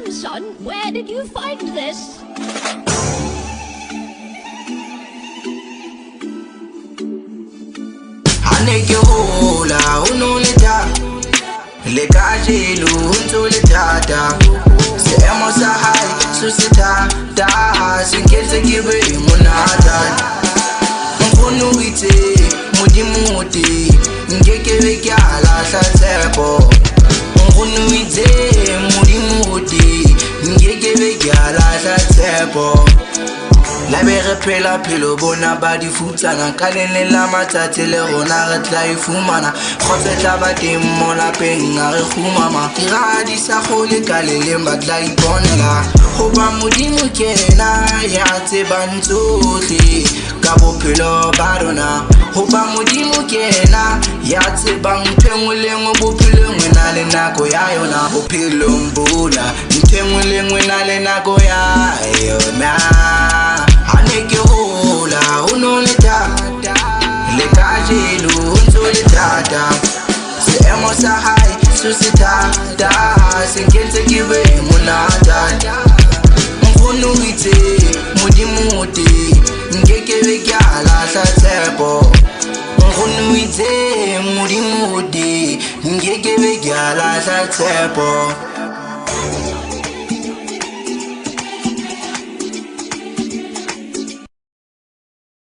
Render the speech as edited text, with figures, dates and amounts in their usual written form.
Damn, son, where did you find this? Aneke hola unoleta le kajelu untoletata seemo sa hae susita da sinketse kibe monata mfono witse modimuti ngekebe kyala hlatsepo mfono witse modimuti ngekebe kyala hlatsepo la bere phela phelo bona ba di futsana ka lene la matsatsi le rona re tla e fumana khotse tla ba teng mo lapeng a re khumama tira di sa khole ka le ba tla iponela go ba modimo kena ya tsebang tsohle ka bophelo ba rona go ba modimo kena ya tsebang phengolengwe bophelo ngwe na le nako ya yona bophelo mbula nthengolengwe na le nako ya yona Aneke hola unoleta le kajelu untoletata seemo sa hae susita da sinketse kibe monata mfono witse modimuti ngekebe kyala hlatsepo mfono witse modimuti ngekebe kyala hlatsepo